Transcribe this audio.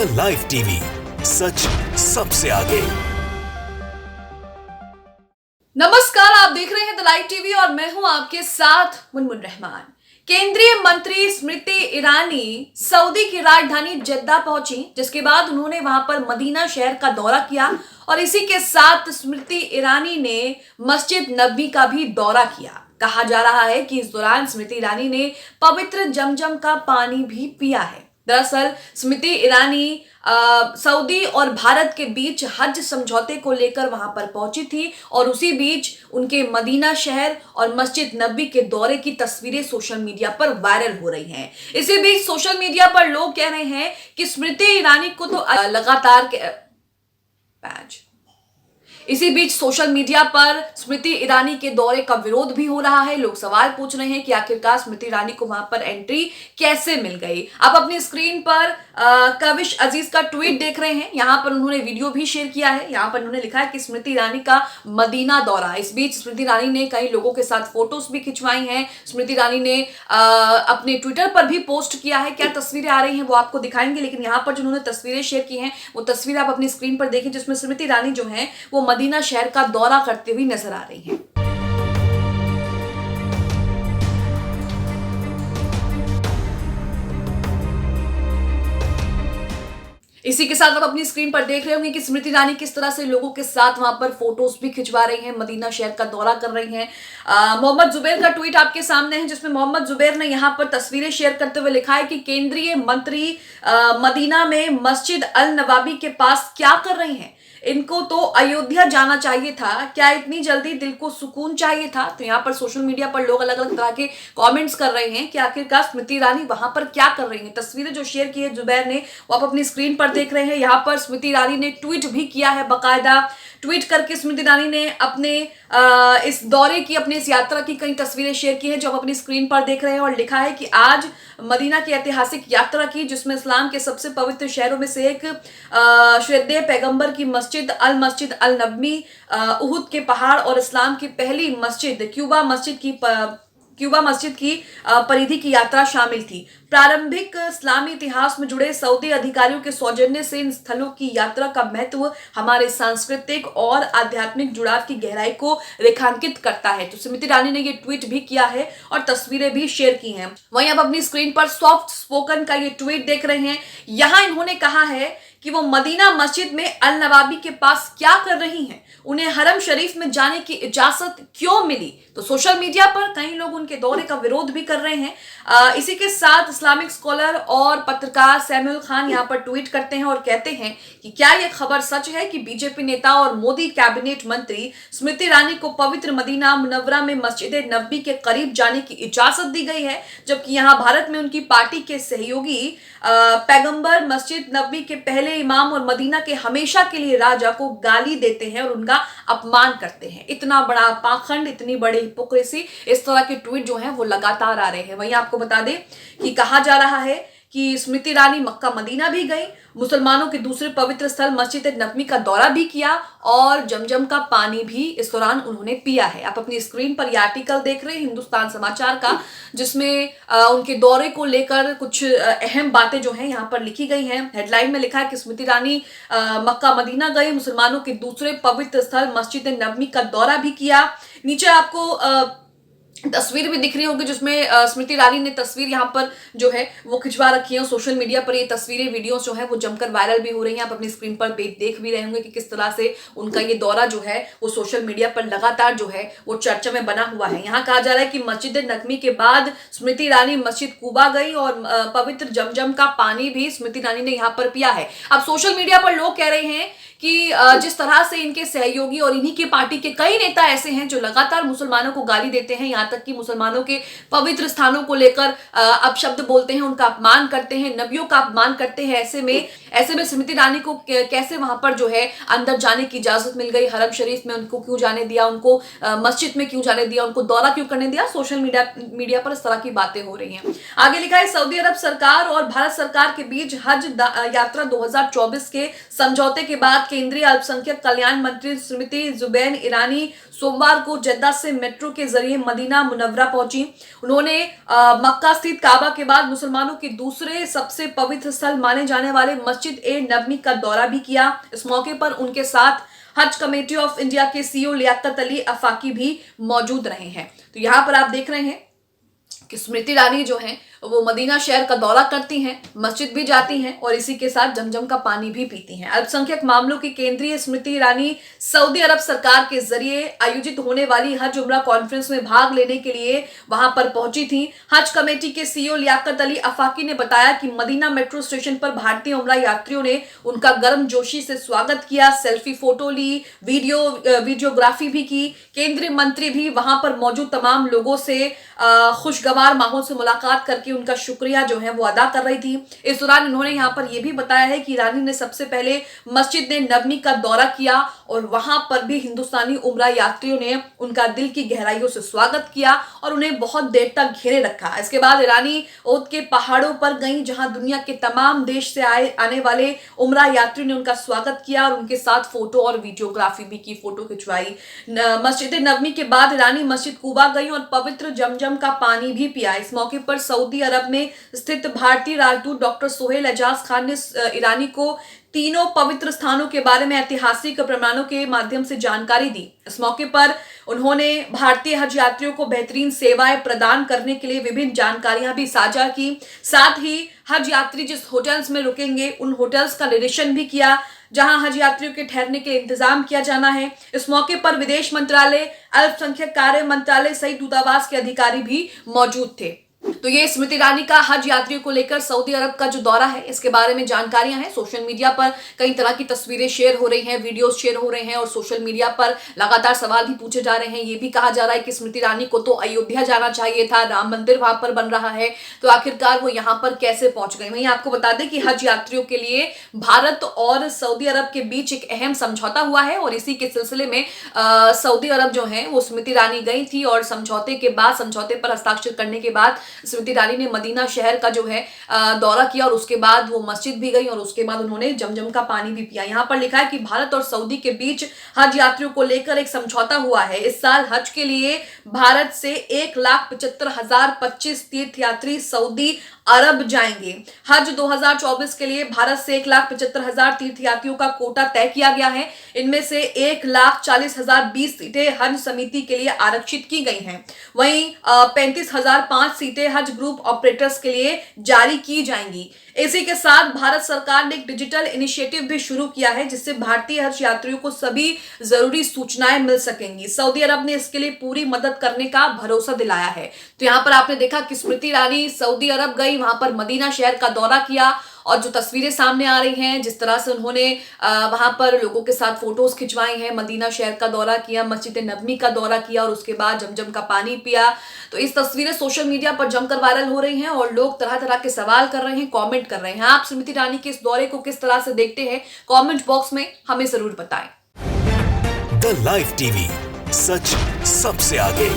The live TV, सच सबसे आगे। नमस्कार, आप देख रहे हैं द लाइव टीवी और मैं हूं आपके साथ मुनमुन रहमान। केंद्रीय मंत्री स्मृति ईरानी सऊदी की राजधानी जद्दा पहुंची, जिसके बाद उन्होंने वहां पर मदीना शहर का दौरा किया और इसी के साथ स्मृति ईरानी ने मस्जिद नबवी का भी दौरा किया। कहा जा रहा है कि इस दौरान स्मृति ईरानी ने पवित्र जमजम का पानी भी पिया है। दरअसल स्मृति ईरानी सऊदी और भारत के बीच हज समझौते को लेकर वहां पर पहुंची थी और उसी बीच उनके मदीना शहर और मस्जिद नबवी के दौरे की तस्वीरें सोशल मीडिया पर वायरल हो रही हैं। इसी बीच सोशल मीडिया पर लोग कह रहे हैं कि स्मृति ईरानी को तो लगातार इसी बीच सोशल मीडिया पर स्मृति ईरानी के दौरे का विरोध भी हो रहा है। लोग सवाल पूछ रहे हैं कि आखिरकार स्मृति ईरानी को वहां पर एंट्री कैसे मिल गई। आप अपनी स्क्रीन पर कविश अजीज का ट्वीट देख रहे हैं। यहां पर उन्होंने वीडियो भी शेयर किया है। यहां पर उन्होंने लिखा है कि स्मृति ईरानी का मदीना दौरा। इस बीच स्मृति ईरानी ने कई लोगों के साथ फोटोज भी खिंचवाई हैं। स्मृति ईरानी ने अपने ट्विटर पर भी पोस्ट किया है। क्या तस्वीरें आ रही हैं वो आपको दिखाएंगे, लेकिन यहाँ पर जो उन्होंने तस्वीरें शेयर की हैं वो तस्वीर आप अपनी स्क्रीन पर देखें, जिसमें स्मृति ईरानी जो है वो मदीना शहर का दौरा करते हुए नजर आ रही हैं। इसी के साथ आप अपनी स्क्रीन पर देख रहे होंगे कि स्मृति ईरानी किस तरह से लोगों के साथ वहां पर फोटोज भी खिंचवा रही हैं, मदीना शहर का दौरा कर रही हैं। मोहम्मद जुबैर का ट्वीट आपके सामने है, जिसमें मोहम्मद जुबैर ने यहां पर तस्वीरें शेयर करते हुए लिखा है कि केंद्रीय मंत्री मदीना में मस्जिद अल नवाबी के पास क्या कर रही हैं? इनको तो अयोध्या जाना चाहिए था, क्या इतनी जल्दी दिल को सुकून चाहिए था? तो यहाँ पर सोशल मीडिया पर लोग अलग अलग तरह के कमेंट्स कर रहे हैं कि आखिरकार स्मृति ईरानी वहां पर क्या कर रही हैं। तस्वीरें जो शेयर की है जुबैर ने वो आप अपनी स्क्रीन पर देख रहे हैं। यहाँ पर स्मृति ईरानी ने ट्वीट भी किया है, बाकायदा ट्वीट करके स्मृति ईरानी ने अपने इस दौरे की, अपने इस यात्रा की कई तस्वीरें शेयर की हैं जो आप अपनी स्क्रीन पर देख रहे हैं, और लिखा है कि आज मदीना की ऐतिहासिक यात्रा की, जिसमें इस्लाम के सबसे पवित्र शहरों में से एक श्रद्धेय पैगंबर की मस्जिद अल नबवी, उहुद के पहाड़ और इस्लाम की पहली मस्जिद क्यूबा मस्जिद की परिधि की यात्रा शामिल थी। प्रारंभिक इस्लामी इतिहास में जुड़े सऊदी अधिकारियों के सौजन्य से इन स्थलों की यात्रा का महत्व हमारे सांस्कृतिक और आध्यात्मिक जुड़ाव की गहराई को रेखांकित करता है। तो स्मृति ईरानी ने ये ट्वीट भी किया है और तस्वीरें भी शेयर की हैं। वहीं आप अपनी स्क्रीन पर सॉफ्ट स्पोकन का ये ट्वीट देख रहे हैं। यहां इन्होंने कहा है कि वो मदीना मस्जिद में अल नवाबी के पास क्या कर रही हैं, उन्हें हरम शरीफ में जाने की इजाजत क्यों मिली? तो सोशल मीडिया पर कई लोग उनके दौरे का विरोध भी कर रहे हैं। इसी के साथ इस्लामिक स्कॉलर और पत्रकार सैमुअल खान यहाँ पर ट्वीट करते हैं और कहते हैं कि क्या यह खबर सच है कि बीजेपी नेता और मोदी कैबिनेट मंत्री स्मृति ईरानी को पवित्र मदीना मुनव्वरा में मस्जिद नबवी के करीब जाने की इजाजत दी गई है, जबकि यहाँ भारत में उनकी पार्टी के सहयोगी पैगंबर मस्जिद नबवी के पहले इमाम और मदीना के हमेशा के लिए राजा को गाली देते हैं और उनका अपमान करते हैं। इतना बड़ा पाखंड, इतनी बड़ी हिपोक्रेसी, इस तरह के ट्वीट जो हैं वो लगातार आ रहे हैं। वहीं आपको बता दें कि कहा जा रहा है कि स्मृति ईरानी मक्का मदीना भी गई, मुसलमानों के दूसरे पवित्र स्थल मस्जिद नबवी का दौरा भी किया और जमजम का पानी भी इस दौरान उन्होंने पिया है। आप अपनी स्क्रीन पर यह आर्टिकल देख रहे हैं हिंदुस्तान समाचार का, जिसमें उनके दौरे को लेकर कुछ अहम बातें जो हैं यहाँ पर लिखी गई हैं। हेडलाइन में लिखा है कि स्मृति ईरानी मक्का मदीना गई, मुसलमानों के दूसरे पवित्र स्थल मस्जिद नबवी का दौरा भी किया। नीचे आपको तस्वीर भी दिख रही होगी, जिसमें स्मृति ईरानी ने तस्वीर यहाँ पर जो है वो खिंचवा रखी है। सोशल मीडिया पर ये तस्वीरें, वीडियोस जो है वो जमकर वायरल भी हो रही हैं। आप अपनी स्क्रीन पर देख भी रहे होंगे कि किस तरह से उनका ये दौरा जो है वो सोशल मीडिया पर लगातार जो है वो चर्चा में बना हुआ है। यहाँ कहा जा रहा है कि मस्जिद नबवी के बाद स्मृति ईरानी मस्जिद कूबा गई और पवित्र जमजम का पानी भी स्मृति ईरानी ने यहाँ पर पिया है। अब सोशल मीडिया पर लोग कह रहे हैं कि जिस तरह से इनके सहयोगी और इन्हीं की पार्टी के कई नेता ऐसे हैं जो लगातार मुसलमानों को गाली देते हैं, यहाँ तक कि मुसलमानों के पवित्र स्थानों को लेकर अपशब्द बोलते हैं, उनका अपमान करते हैं, नबियों का अपमान करते हैं। ऐसे में स्मृति ईरानी को कैसे वहां पर जो है अंदर जाने की इजाजत मिल गई? हरम शरीफ में उनको क्यों जाने दिया? उनको मस्जिद में क्यों जाने दिया? उनको दौरा क्यों करने दिया? सोशल मीडिया पर इस तरह की बातें हो रही हैं। आगे लिखा है, सऊदी अरब सरकार और भारत सरकार के बीच हज यात्रा 2024 के समझौते के बाद केंद्रीय अल्पसंख्यक कल्याण मंत्री स्मृति जुबैन ईरानी सोमवार को जद्दा से मेट्रो के जरिए मदीना मुनव्वरा पहुंची। उन्होंने मक्का स्थित काबा के बाद मुसलमानों के दूसरे सबसे पवित्र स्थल माने जाने वाले मस्जिद ए नबवी का दौरा भी किया। इस मौके पर उनके साथ हज कमेटी ऑफ इंडिया के सीईओ लियाकत अली अफाकी भी मौजूद रहे हैं। तो यहाँ पर आप देख रहे हैं कि स्मृति ईरानी जो है वो मदीना शहर का दौरा करती हैं, मस्जिद भी जाती हैं और इसी के साथ जमजम का पानी भी पीती हैं। अल्पसंख्यक मामलों की केंद्रीय स्मृति ईरानी सऊदी अरब सरकार के जरिए आयोजित होने वाली हज उम्रा कॉन्फ्रेंस में भाग लेने के लिए वहां पर पहुंची थी। हज कमेटी के सीईओ लियाकत अली अफाकी ने बताया कि मदीना मेट्रो स्टेशन पर भारतीय उम्रा यात्रियों ने उनका गर्मजोशी से स्वागत किया, सेल्फी फोटो ली, वीडियोग्राफी भी की। केंद्रीय मंत्री भी वहां पर मौजूद तमाम लोगों से खुशगवार माहौल से मुलाकात करके उनका शुक्रिया जो है वो अदा कर रही थी। इस दौरान उन्होंने यहाँ पर यह भी बताया है कि ईरानी ने सबसे पहले मस्जिद नबवी का दौरा किया और वहां पर भी हिंदुस्तानी उम्रा यात्रियों ने उनका दिल की गहराइयों से स्वागत किया और उन्हें बहुत देर तक घेरे रखा। इसके बाद ईरानी ओद के पहाड़ों पर गई, जहां दुनिया के तमाम देश से आने वाले उम्रा यात्रियों ने उनका स्वागत किया और उनके साथ फोटो और वीडियोग्राफी भी की, फोटो खिंचवाई। मस्जिद नबवी के बाद ईरानी मस्जिद कूबा गई और पवित्र जमजम का पानी भी पिया। इस मौके पर सऊदी अरब में स्थित भारतीय राजदूत डॉक्टर सोहेल एजाज खान ने ईरानी को तीनों पवित्र स्थानों के बारे में ऐतिहासिक प्रमाणों के माध्यम से जानकारी दी। इस मौके पर उन्होंने भारतीय हज यात्रियों को बेहतरीन सेवाएं प्रदान करने के लिए विभिन्न जानकारियां भी साझा की। साथ ही हज यात्री जिस होटल्स में रुकेंगे उन होटल्स का निरीक्षण भी किया जहां हज यात्रियों के ठहरने के इंतजाम किया जाना है। इस मौके पर विदेश मंत्रालय, अल्पसंख्यक कार्य मंत्रालय सहित दूतावास के अधिकारी भी मौजूद थे। तो ये स्मृति ईरानी का हज यात्रियों को लेकर सऊदी अरब का जो दौरा है इसके बारे में जानकारियां हैं। सोशल मीडिया पर कई तरह की तस्वीरें शेयर हो रही हैं, वीडियोस शेयर हो रहे हैं और सोशल मीडिया पर लगातार सवाल भी पूछे जा रहे हैं। ये भी कहा जा रहा है कि स्मृति ईरानी को तो अयोध्या जाना चाहिए था, राम मंदिर वहां पर बन रहा है, तो आखिरकार वो यहाँ पर कैसे पहुंच गई। वहीं आपको बता दें कि हज यात्रियों के लिए भारत और सऊदी अरब के बीच एक अहम समझौता हुआ है और इसी के सिलसिले में सऊदी अरब जो है वो स्मृति ईरानी गई थी और समझौते पर हस्ताक्षर करने के बाद स्मृति ईरानी ने मदीना शहर का जो है दौरा किया और उसके बाद वो मस्जिद भी गई और उसके बाद उन्होंने जमजम का पानी भी पिया। यहाँ पर लिखा है कि भारत और सऊदी के बीच हज यात्रियों को लेकर एक समझौता हुआ है। इस साल हज के लिए भारत से 1,75,025 तीर्थयात्री सऊदी अरब जाएंगे। हज 2024 के लिए भारत से 1,75,000 तीर्थयात्रियों का कोटा तय किया गया है। इनमें से 1,40,020 सीटें हज समिति के लिए आरक्षित की गई हैं। वहीं 35,005 सीटें हज ग्रुप ऑपरेटर्स के लिए जारी की जाएंगी। इसी के साथ भारत सरकार ने एक डिजिटल इनिशिएटिव भी शुरू किया है जिससे भारतीय हज यात्रियों को सभी जरूरी सूचनाएं मिल सकेंगी। सऊदी अरब ने इसके लिए पूरी मदद करने का भरोसा दिलाया है। तो यहाँ पर आपने देखा कि स्मृति ईरानी सऊदी अरब गई, वहां पर मदीना शहर का दौरा किया और जो तस्वीरें सामने आ रही हैं, जिस तरह से उन्होंने वहां पर लोगों के साथ फोटोज खिंचवाई हैं, मदीना शहर का दौरा किया, मस्जिद नबवी का दौरा किया और उसके बाद जमजम का पानी पिया। तो इस तस्वीरें सोशल मीडिया पर जमकर वायरल हो रही हैं और लोग तरह तरह के सवाल कर रहे हैं, कमेंट कर रहे हैं। आप स्मृति ईरानी के इस दौरे को किस तरह से देखते हैं, कमेंट बॉक्स में हमें जरूर बताएं। द लाइव टीवी, सच सबसे आगे।